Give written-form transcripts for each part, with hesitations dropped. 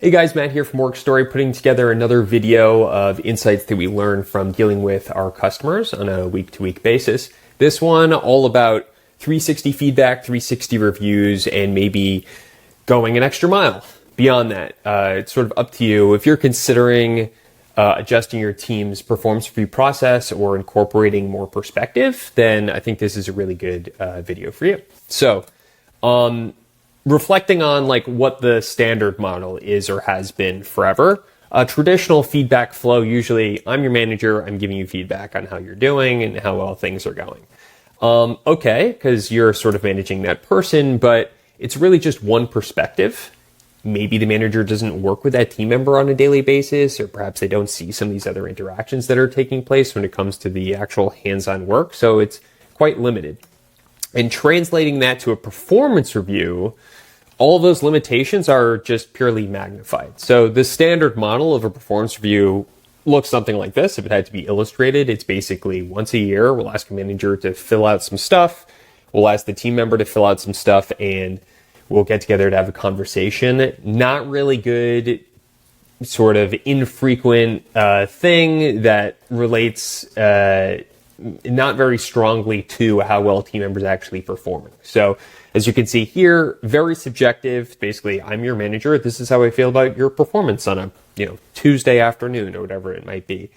Hey guys, Matt here from Work Story, putting together another video of insights that we learn from dealing with our customers on a week-to-week basis. This one all about 360 feedback, 360 reviews, and maybe going an extra mile beyond that. It's sort of up to you. If you're considering adjusting your team's performance review process or incorporating more perspective, then I think this is a really good video for you. So, reflecting on like what the standard model is or has been forever, a traditional feedback flow, usually I'm your manager, I'm giving you feedback on how you're doing and how well things are going. Okay, because you're sort of managing that person, but it's really just one perspective. Maybe the manager doesn't work with that team member on a daily basis, or perhaps they don't see some of these other interactions that are taking place when it comes to the actual hands-on work. So it's quite limited. And translating that to a performance review, all of those limitations are just purely magnified. So the standard model of a performance review looks something like this. If it had to be illustrated, it's basically once a year, we'll ask a manager to fill out some stuff. We'll ask the team member to fill out some stuff, and we'll get together to have a conversation. Not really good, sort of infrequent thing that relates not very strongly to how well team members actually performing. So as you can see here, very subjective. Basically, I'm your manager. This is how I feel about your performance on a Tuesday afternoon or whatever it might be.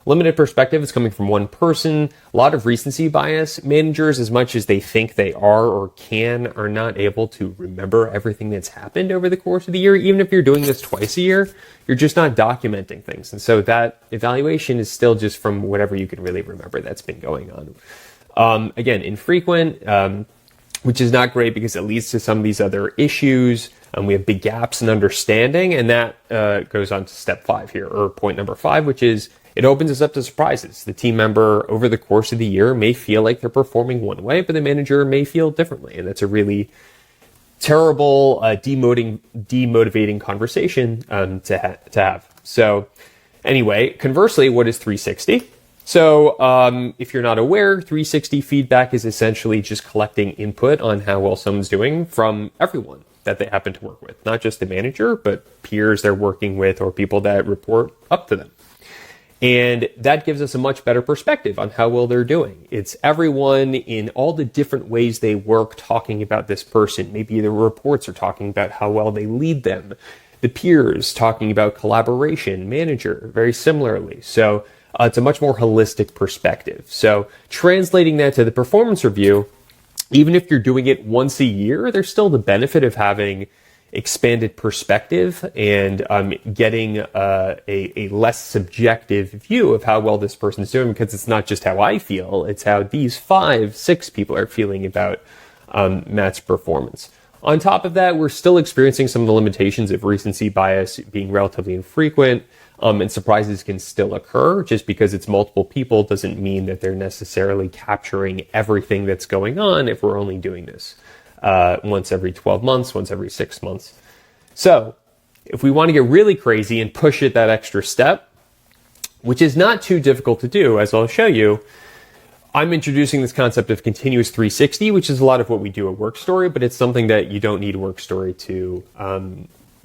Limited perspective is coming from one person. A lot of recency bias. Managers, as much as they think they are or can, are not able to remember everything that's happened over the course of the year. Even if you're doing this twice a year, you're just not documenting things. And so that evaluation is still just from whatever you can really remember that's been going on. Again, infrequent, which is not great because it leads to some of these other issues. We have big gaps in understanding, and that goes on to step 5 here, or point number 5, which is it opens us up to surprises. The team member over the course of the year may feel like they're performing one way, but the manager may feel differently. And that's a really terrible, demotivating conversation to have. So anyway, conversely, what is 360? So if you're not aware, 360 feedback is essentially just collecting input on how well someone's doing from everyone that they happen to work with, not just the manager, but peers they're working with or people that report up to them. And that gives us a much better perspective on how well they're doing. It's everyone in all the different ways they work talking about this person. Maybe the reports are talking about how well they lead them. The peers talking about collaboration, manager, very similarly. So it's a much more holistic perspective. So translating that to the performance review, even if you're doing it once a year, there's still the benefit of having expanded perspective and getting a less subjective view of how well this person's doing, because it's not just how I feel, it's how these 5-6 people are feeling about Matt's performance. On top of that, we're still experiencing some of the limitations of recency bias being relatively infrequent, and surprises can still occur. Just because it's multiple people doesn't mean that they're necessarily capturing everything that's going on if we're only doing this once every 12 months, once every 6 months. So if we want to get really crazy and push it that extra step, which is not too difficult to do, as I'll show you, I'm introducing this concept of continuous 360, which is a lot of what we do at Work Story, but it's something that you don't need Work Story to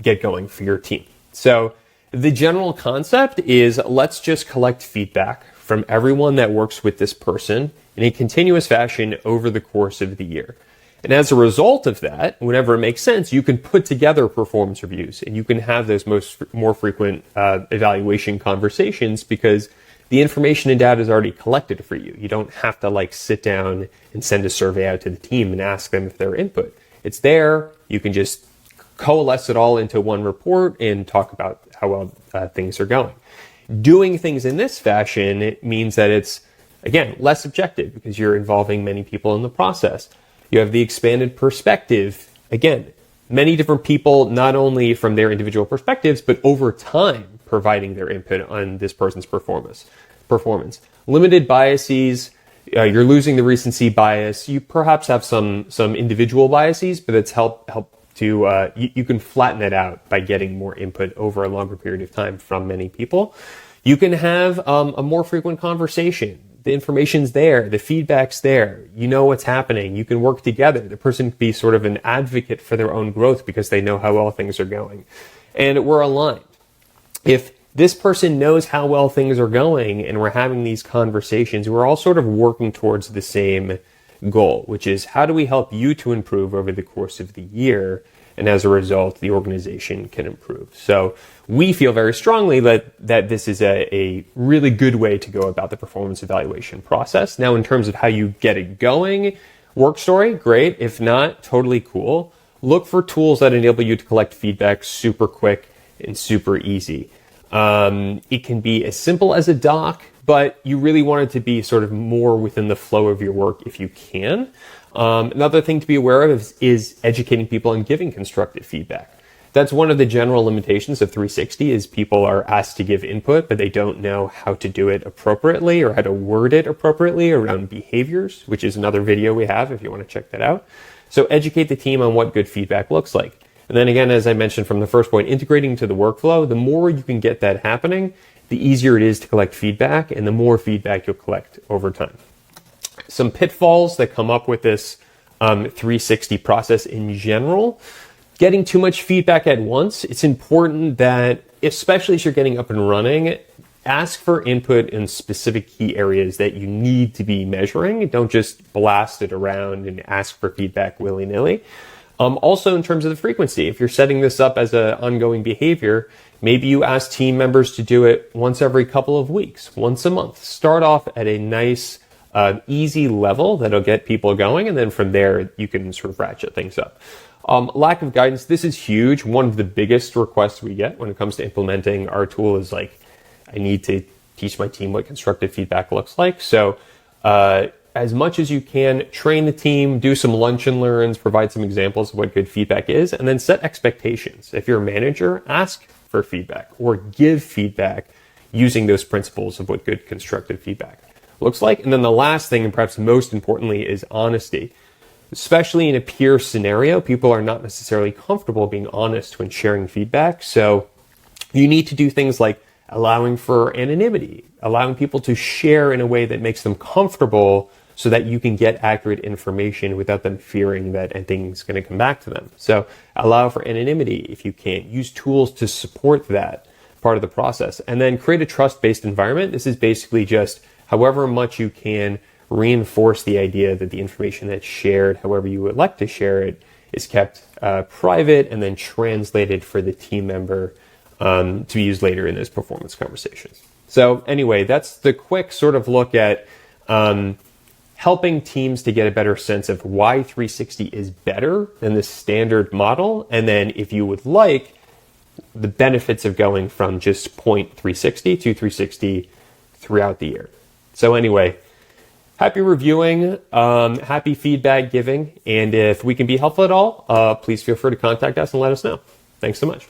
get going for your team. So the general concept is, let's just collect feedback from everyone that works with this person in a continuous fashion over the course of the year. And as a result of that, whenever it makes sense, you can put together performance reviews and you can have those more frequent evaluation conversations, because the information and data is already collected for you. You don't have to sit down and send a survey out to the team and ask them if their input. It's there. You can just coalesce it all into one report and talk about how well things are going. Doing things in this fashion, it means that it's, again, less objective because you're involving many people in the process. You have the expanded perspective. Again, many different people, not only from their individual perspectives, but over time providing their input on this person's performance. Limited biases. You're losing the recency bias. You perhaps have some individual biases, but it's help to you can flatten it out by getting more input over a longer period of time from many people. You can have a more frequent conversation. The information's there, the feedback's there, you know what's happening, you can work together. The person can be sort of an advocate for their own growth because they know how well things are going. and we're aligned. If this person knows how well things are going and we're having these conversations, we're all sort of working towards the same goal, which is how do we help you to improve over the course of the year? And as a result, the organization can improve. So we feel very strongly that this is a really good way to go about the performance evaluation process. Now, in terms of how you get it going, work story, great. If not, totally cool. Look for tools that enable you to collect feedback super quick and super easy. It can be as simple as a doc, but you really want it to be sort of more within the flow of your work if you can. Another thing to be aware of is educating people and giving constructive feedback. That's one of the general limitations of 360 is people are asked to give input, but they don't know how to do it appropriately or how to word it appropriately around behaviors, which is another video we have if you want to check that out. So educate the team on what good feedback looks like. And then again, as I mentioned from the first point, integrating to the workflow, the more you can get that happening, the easier it is to collect feedback and the more feedback you'll collect over time. Some pitfalls that come up with this 360 process in general. Getting too much feedback at once. It's important that, especially as you're getting up and running, ask for input in specific key areas that you need to be measuring. Don't just blast it around and ask for feedback willy-nilly. Also, in terms of the frequency, if you're setting this up as an ongoing behavior, maybe you ask team members to do it once every couple of weeks, once a month. Start off at a nice, easy level that'll get people going, and then from there, you can sort of ratchet things up. Lack of guidance, this is huge. One of the biggest requests we get when it comes to implementing our tool is like, I need to teach my team what constructive feedback looks like. So as much as you can, train the team, do some lunch and learns, provide some examples of what good feedback is, and then set expectations. If you're a manager, ask for feedback or give feedback using those principles of what good constructive feedback looks like. And then the last thing, and perhaps most importantly, is honesty. Especially in a peer scenario, people are not necessarily comfortable being honest when sharing feedback. So you need to do things like allowing for anonymity, allowing people to share in a way that makes them comfortable so that you can get accurate information without them fearing that anything's going to come back to them. So allow for anonymity if you can. Use tools to support that part of the process. And then create a trust-based environment. This is basically just however much you can reinforce the idea that the information that's shared, however you would like to share it, is kept private and then translated for the team member to be used later in those performance conversations. So anyway, that's the quick sort of look at helping teams to get a better sense of why 360 is better than the standard model. And then if you would like, the benefits of going from just point 360 to 360 throughout the year. So anyway, happy reviewing, happy feedback giving, and if we can be helpful at all, please feel free to contact us and let us know. Thanks so much.